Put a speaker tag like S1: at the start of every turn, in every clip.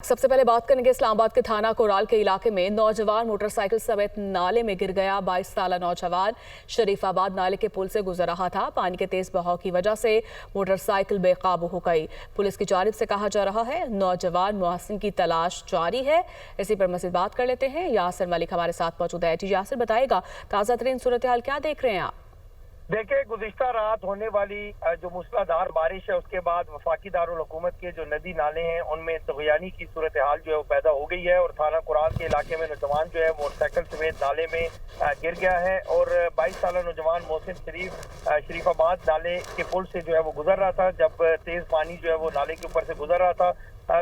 S1: सबसे पहले बात करेंगे इस्लामाबाद के थाना कोराल के इलाके में नौजवान मोटरसाइकिल समेत नाले में गिर गया। 22 साल नौजवान शरीफाबाद नाले के पुल से गुजर रहा था। पानी के तेज बहाव की वजह से मोटरसाइकिल बेकाबू हो गई। पुलिस की जानिब से कहा जा रहा है नौजवान मोहसिन की तलाश जारी है। इसी पर मज़ीद बात कर लेते हैं। यासिर मलिक हमारे साथ मौजूद है। जी यासिर, बताएगा ताज़ा तरीन सूरत हाल क्या देख रहे हैं आप?
S2: देखिए, गुज़िश्ता रात होने वाली जो मूसलाधार बारिश है उसके बाद वफाकी दारुल हुकूमत के जो नदी नाले हैं उनमें तग़यानी की सूरत हाल जो है वो पैदा हो गई है और थाना कुराल के इलाके में नौजवान जो है मोटरसाइकिल समेत नाले में गिर गया है। और 22 साल नौजवान मोहसिन शरीफाबाद नाले के पुल से जो है वो गुजर रहा था। जब तेज पानी जो है वो नाले के ऊपर से गुजर रहा था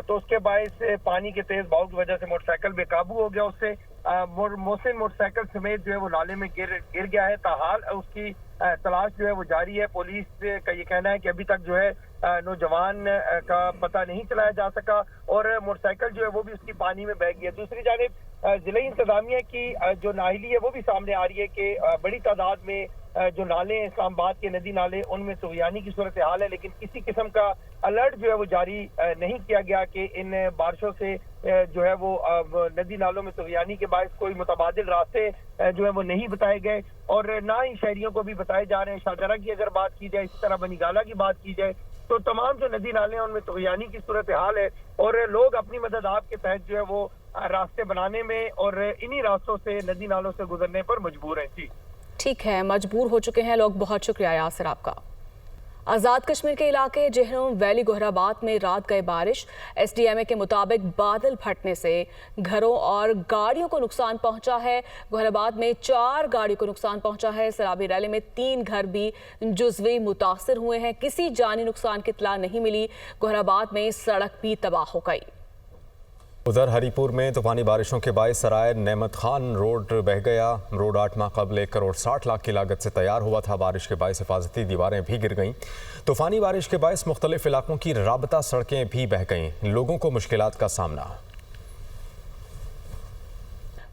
S2: तो उसके बायस पानी के तेज बहाव की वजह से मोटरसाइकिल बेकाबू हो गया। उससे मोहसिन मोटरसाइकिल समेत जो है वो नाले में गिर गया है। ताहाल उसकी तलाश जो है वो जारी है। पुलिस का ये कहना है कि अभी तक जो है नौजवान का पता नहीं चलाया जा सका और मोटरसाइकिल जो है वो भी उसकी पानी में बह गई है। दूसरी जानिब जिला इंतजामिया की जो नाहली है वो भी सामने आ रही है कि बड़ी तादाद में जो नाले हैं इस्लामाबाद के नदी नाले उनमें तग़यानी की सूरत हाल है, लेकिन किसी किस्म का अलर्ट जो है वो जारी नहीं किया गया कि इन बारिशों से जो है वो नदी नालों में तग़यानी के बायस कोई मुतबादिल रास्ते जो है वो नहीं बताए गए और ना ही शहरियों को भी बताए जा रहे हैं। शाहजरा की अगर बात की जाए, इसी तरह बनीगाला की बात की जाए तो तमाम जो नदी नाले हैं उनमें तग़यानी की सूरत हाल है और लोग अपनी मदद आपके तहत जो है वो रास्ते बनाने में और इन्हीं रास्तों से नदी नालों से गुजरने पर मजबूर हैं। जी
S1: ठीक है, मजबूर हो चुके हैं लोग। बहुत शुक्रिया यासिर आपका। आज़ाद कश्मीर के इलाके जेहलम वैली गोहराबाद में रात गए बारिश। एसडीएमए के मुताबिक बादल फटने से घरों और गाड़ियों को नुकसान पहुंचा है। गोहराबाद में 4 गाड़ियों को नुकसान पहुंचा है। सैलाबी रैली में 3 घर भी जुज़वी मुतासर हुए हैं। किसी जानी नुकसान की इत्तला नहीं मिली। गोहराबाद में सड़क भी तबाह हो गई।
S3: उधर हरीपुर में तूफानी बारिशों के बायस सराय नेमत खान रोड बह गया। रोड 8 माह कबल 1 करोड़ 60 लाख की लागत से तैयार हुआ था। बारिश के बायस हिफाजती दीवारें भी गिर गईं। तूफानी बारिश के बायस मुख्तलिफ इलाकों की राबता सड़कें भी बह गईं। लोगों को मुश्किलात का सामना।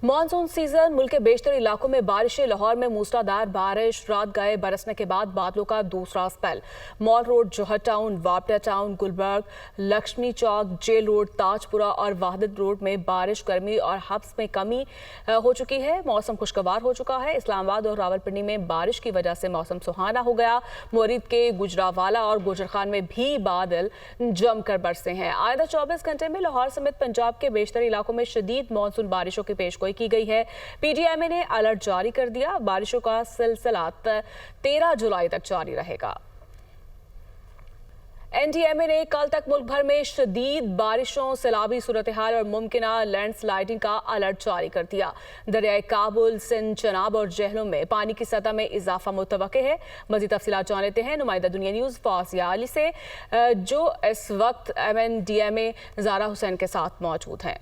S1: मानसून सीजन मुल्क के बेशतर इलाकों में बारिशें। लाहौर में मूसलाधार बारिश रात गए बरसने के बाद बादलों का दूसरा स्पेल। मॉल रोड, जौहर टाउन, वापडा टाउन, गुलबर्ग, लक्ष्मी चौक, जेल रोड, ताजपुरा और वाहदत रोड में बारिश, गर्मी और हब्स में कमी हो चुकी है। मौसम खुशगवार हो चुका है। इस्लामाबाद और रावलपिंडी में बारिश की वजह से मौसम सुहाना हो गया। मुरीद के गुजरावाला और गुजरखान में भी बादल जमकर बरसे हैं। आइंदा 24 घंटे में लाहौर समेत पंजाब के बेशतर इलाकों में शदीद मानसून बारिशों की पेशगोई की गई है। पीडीएमए ने अलर्ट जारी कर दिया। बारिशों का सिलसिला 13 जुलाई तक जारी रहेगा। एनडीएमए ने कल तक मुल्क भर में शदीद बारिशों, सैलाबी सूरत हाल और मुमकिना लैंडस्लाइडिंग का अलर्ट जारी कर दिया। दरियाए काबुल, सिंध, चनाब और जेहलम में पानी की सतह में इजाफा मुतवक्के है। मज़ीद तफसीलात जान लेते हैं नुमाइंदा दुनिया न्यूज़ फाजिया अली से, जो इस वक्त एनडीएमए ज़ारा हुसैन के साथ मौजूद हैं।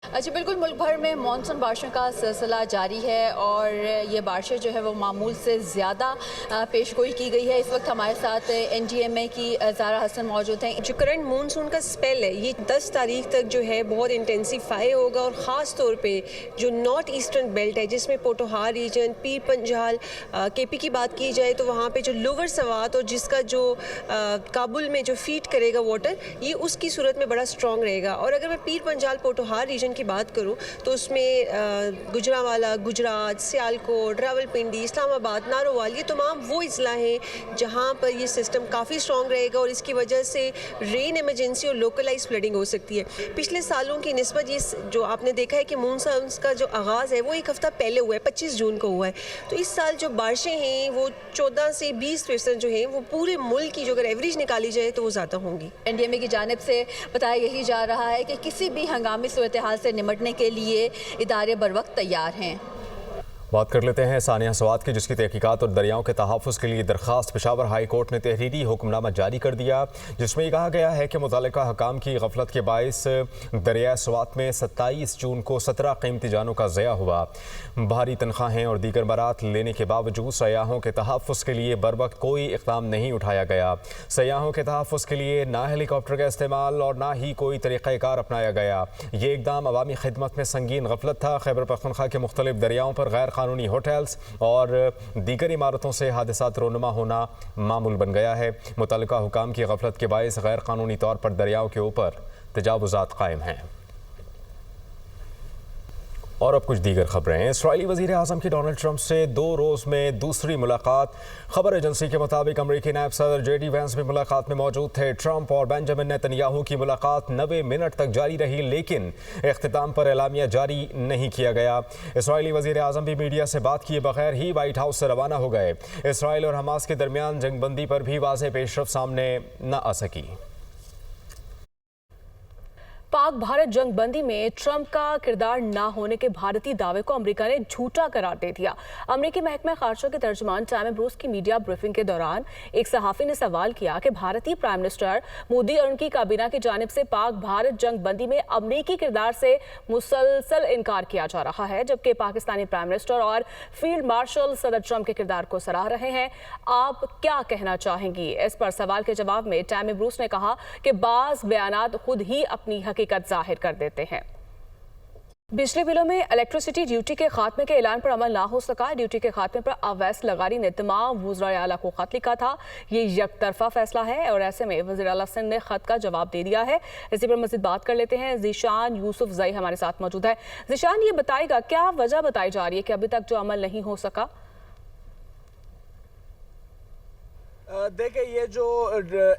S4: अच्छा, बिल्कुल मुल्क भर में मानसून बारिशों का सिलसिला जारी है और ये बारिशें जो है वो मामूल से ज़्यादा पेशगोई की गई है। इस वक्त हमारे साथ एनडीएमए की ज़ारा हसन मौजूद हैं।
S5: जो करंट मानसून का स्पेल है ये 10 तारीख तक जो है बहुत इंटेंसीफाई होगा और ख़ास तौर पे जो नॉर्थ ईस्टर्न बेल्ट है जिसमें पोटोहार रीजन, पीर पंजाल, केपी की बात की जाए तो वहाँ पे जो लोअर सवात और जिसका जो काबुल में जो फीड करेगा वाटर, ये उसकी सूरत में बड़ा स्ट्रॉन्ग रहेगा। और अगर मैं पीर पंजाल पोटोहार रीजन की बात करूं तो उसमें गुजरावाला, गुजरात, सियालकोट, रावलपिंडी, इस्लामाबाद, नारोवाल, ये तमाम वो इज़ला हैं जहां पर ये सिस्टम काफ़ी स्ट्रॉन्ग रहेगा और इसकी वजह से रेन इमरजेंसी और लोकलाइज फ्लडिंग हो सकती है। पिछले सालों की निस्बत ये जो आपने देखा है कि मानसून का जो आगाज़ है वो 1 हफ्ता पहले हुआ है, 25 जून को हुआ है। तो इस साल जो बारिशें हैं वो 14 से 20% जो हैं वो पूरे मुल्क की जो अगर एवरेज निकाली जाए तो वो ज़्यादा होंगी।
S4: एनडीएमए की जानिब से बताया यही जा रहा है कि किसी भी हंगामी सूरत हाल से निमटने के लिए इदारे बर वक्त तैयार हैं।
S3: बात कर लेते हैं सानिया सवात की, जिसकी तहकीकात और दरियाओं के तहफ़्फ़ुज़ के लिए दरख्वास्त पेशावर हाई कोर्ट ने तहरीरी हुक्मनामा जारी कर दिया, जिसमें यह कहा गया है कि मुतल्लिका हकाम की गफलत के बायस दरिया सवात में 27 जून को 17 कीमती जानों का ज़या हुआ। भारी तनख्वाहें और दीगर बरात लेने के बावजूद सयाहों के तहफ़्फ़ुज़ के लिए बर वक्त कोई इक़दाम नहीं उठाया गया। सयाहों के तहफ़्फ़ुज़ के लिए ना हेलीकॉप्टर का इस्तेमाल और ना ही कोई तरीक़ाकार अपनाया गया। ये इक़दाम अवामी खिदमत में संगीन गफलत था। खैबर पख्तूनख्वा के मुख्तलिफ दरियाओं पर गैर कानूनी होटल्स और दीगर इमारतों से हादसात रोनुमा होना मामूल बन गया है। मुतल्लिका हुकाम की गफलत के बायस गैर कानूनी तौर पर दरियाओं के ऊपर तजावुज़ात कायम हैं। और अब कुछ दीगर खबरें। इस्राईली वज़ीर आज़म की डोनाल्ड ट्रंप से 2 रोज़ में दूसरी मुलाकात। खबर एजेंसी के मुताबिक अमरीकी नायब सदर JD वैंस भी मुलाकात में मौजूद थे। ट्रंप और बेंजामिन नेतन्याहू की मुलाकात 90 मिनट तक जारी रही, लेकिन इख्तिताम पर एलामिया जारी नहीं किया गया। इस्राईली वज़ीर आज़म भी मीडिया से बात किए बगैर ही वाइट हाउस से रवाना हो गए। इसराइल और हमास के दरमियान जंगबंदी पर भी वाज़ेह पेशरफ़ सामने न आ सकी।
S1: पाक भारत जंगबंदी में ट्रंप का किरदार ना होने के भारतीय दावे को अमेरिका ने झूठा करार दे दिया। अमेरिकी महकमा खारजा के तर्जुमान टाइम ब्रूस की मीडिया ब्रीफिंग के दौरान एक सहाफ़ी ने सवाल किया कि भारतीय प्राइम मिनिस्टर मोदी और उनकी काबीना की जानिब से पाक भारत जंगबंदी में अमेरिकी किरदार से मुसलसल इनकार किया जा रहा है, जबकि पाकिस्तानी प्राइम मिनिस्टर और फील्ड मार्शल सदर ट्रंप के किरदार को सराह रहे हैं। आप क्या कहना चाहेंगी? इस पर सवाल के जवाब में टाइम ब्रूस ने कहा कि बाज़ बयानात खुद ही अपनी हकीकत जाहिर कर देते हैं। बिजली बिलों में इलेक्ट्रिसिटी ड्यूटी के खात्मे के ऐलान पर अमल ना हो सका। ड्यूटी के खात्मे पर अवैस लगारी ने तमाम वज़राए आला को खत लिखा था। ये यकतरफा फैसला है और ऐसे में वज़ीर आला सिंध ने खत का जवाब दे दिया है। इसी पर मज़ीद बात कर लेते हैं। ज़ीशान यूसुफ ज़ई हमारे साथ मौजूद है। ज़ीशान, ये बताएगा क्या वजह बताई जा रही है कि अभी तक जो अमल नहीं हो सका?
S6: देखिए, ये जो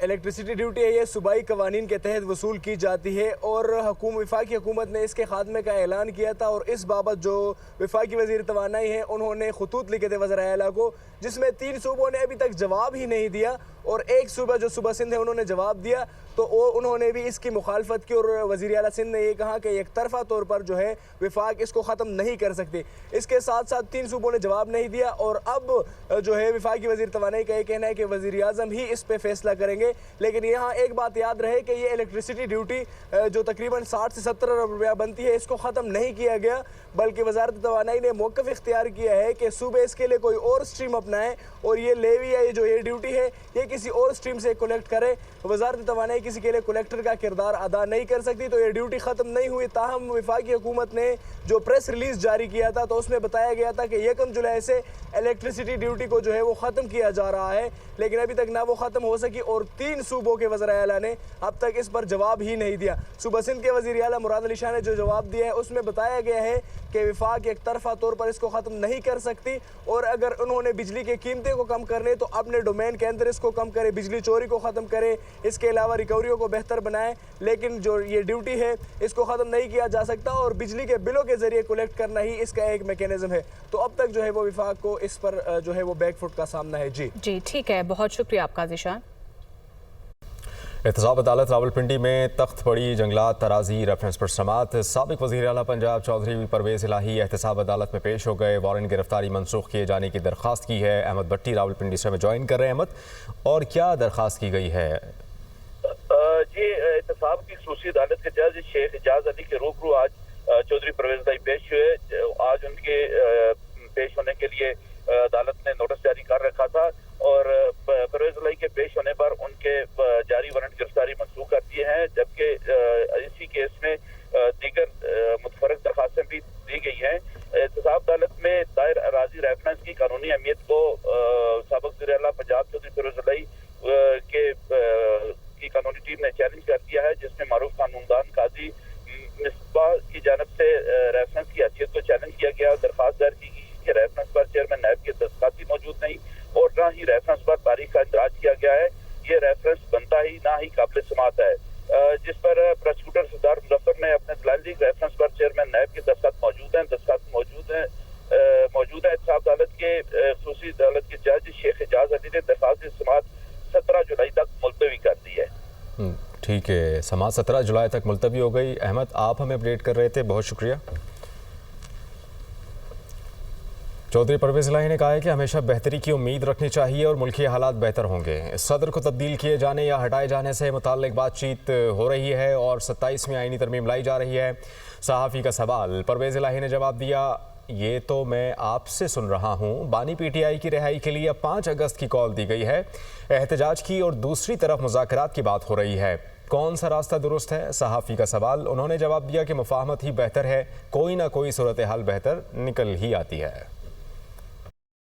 S6: इलेक्ट्रिसिटी ड्यूटी है ये सूबाई कवानीन के तहत वसूल की जाती है और वफाकी हुकूमत ने इसके खात्मे का ऐलान किया था और इस बाबत जो वफाकी वज़ीर तवानाई हैं उन्होंने खतूत लिखे थे वज़ीर आला को, जिसमें 3 सूबों ने अभी तक जवाब ही नहीं दिया और एक सूबा जो सूबा सिंध है उन्होंने जवाब दिया, तो वो उन्होंने भी इसकी मुखालफत की और वज़ीर आला सिंध ने ये कहा कि एक तरफा तौर पर जो है वफाक इसको ख़त्म नहीं कर सकती। इसके साथ साथ 3 सूबों ने जवाब नहीं दिया और अब जो है वफाकी वज़ीर तवानाई का ये कहना है कि वज़ीर आज़म ही इस पर फैसला करेंगे। लेकिन यहाँ एक बात याद रहे कि ये इलेक्ट्रिसिटी ड्यूटी जो तकरीबन 60 से 70 अरब रुपया बनती है, इसको ख़त्म नहीं किया गया, बल्कि वज़ारत तवानाई ने मौक़िफ़ इख्तियार किया है कि सूबे इसके लिए कोई और स्ट्रीम अपनाएं और ये लेवी या ये जो ये ड्यूटी है ये किसी और स्ट्रीम से कलेक्ट करे। वज़ारत तवानाई किसी के लिए कलेक्टर का किरदार अदा नहीं कर सकती, तो ये ड्यूटी ख़त्म नहीं हुई। ताहम वफाकी हुकूमत ने जो प्रेस रिलीज़ जारी किया था तो उसमें बताया गया था कि 1 जुलाई से इलेक्ट्रिसिटी ड्यूटी को जो है वो ख़त्म किया जा रहा है, लेकिन अभी तक ना वो ख़त्म हो सकी और 3 सूबों के वज़ीर आला ने अब तक इस पर जवाब ही नहीं दिया। सूबा सिंध के वज़ीर आला मुराद अली शाह ने जो जवाब दिया है उसमें बताया गया है कि वफाक एक तरफा तौर पर इसको ख़त्म नहीं कर सकती और अगर उन्होंने बिजली की कीमतें को कम करने तो अपने डोमेन के अंदर इसको कम करे, बिजली चोरी को ख़त्म करे, इसके अलावा रिकवरियों को बेहतर बनाए, लेकिन जो ये ड्यूटी है इसको ख़त्म नहीं किया जा सकता और बिजली के बिलों के ज़रिए कलेक्ट करना ही इसका एक मैकेनिज़्म है। तो अब तक जो है वो वफाक को इस पर जो है वो बैकफुट का सामना है। जी
S1: ठीक है, बहुत शुक्रिया आपका ज़ीशान।
S3: एहतसाब अदालत रावलपिंडी में तख्त पड़ी जंगलात तराजी रेफरेंस पर समात। साबिक वज़ीर आला पंजाब चौधरी परवेज़ इलाही एहतसाब अदालत में पेश हो गए। वारंट गिरफ्तारी मनसूख किए जाने की दरख्वास्त की है। अहमद भट्टी रावलपिंडी से हमें ज्वाइन कर रहे हैं। अहमद, और क्या दरख्वास्त की गई है?
S7: जी, एहतसाब की खसूसी अदालत के जज शेख एजाज अली के रूबरू आज चौधरी परवेज़ इलाही पेश हुए। आज उनके पेश होने के लिए अदालत ने नोटिस जारी कर रखा था और परवेज़ इलाही के पेश होने पर उनके जारी वारंट गिरफ्तारी मंसूख कर दिए हैं, जबकि इसी केस में दीगर मुतफरक दरखास्तें भी दी गई हैं। एहतसाब अदालत में दायर अराजी रेफरेंस की कानूनी अहमियत को साबिक वज़ीर आला पंजाब चौधरी परवेज़ इलाही की कानूनी टीम ने चैलेंज कर दिया है, जिसमें मारूफ कानूनदान काजी मिसबाह की जानब से रेफरेंस की हैसियत को चैलेंज किया गया। दरखास्त दायर की गई कि रेफरेंस पर चेयरमैन नायब के दस्तखत मौजूद नहीं और न ही रेफरेंस पर तारीख का इंदराज किया गया है। ये रेफरेंस बनता ही ना ही काबिल समात है, जिस पर प्रोसिक्यूटर सरदार मुजफ्फर ने अपने दलाल दी रेफरेंस पर चेयरमैन नायब के दस्तखत मौजूद हैं। एहतसाब अदालत के खसूसी अदालत के जज शेख एजाज अली ने दरखास्त की समात 17 जुलाई तक मुलतवी कर दी है।
S3: ठीक है, समात 17 जुलाई तक मुलतवी हो गई। अहमद, आप हमें अपडेट कर रहे थे, बहुत शुक्रिया। चौधरी परवेज़ इलाही ने कहा है कि हमेशा बेहतरी की उम्मीद रखनी चाहिए और मुल्की हालात बेहतर होंगे। सदर को तब्दील किए जाने या हटाए जाने से मुताल्लिक बातचीत हो रही है और 27वीं आईनी तरमीम लाई जा रही है। सहाफ़ी का सवाल, परवेज़ इलाही ने जवाब दिया, ये तो मैं आपसे सुन रहा हूँ। बानी PTI की रिहाई के लिए 5 अगस्त की कॉल दी गई है। एहतजाज की और दूसरी तरफ मुज़ाकरात की बात हो रही है। कौन सा रास्ता दुरुस्त है? सहाफ़ी का सवाल। उन्होंने जवाब दिया कि मुफ़ाहमत ही बेहतर है, कोई ना कोई सूरत हाल बेहतर निकल ही आती है।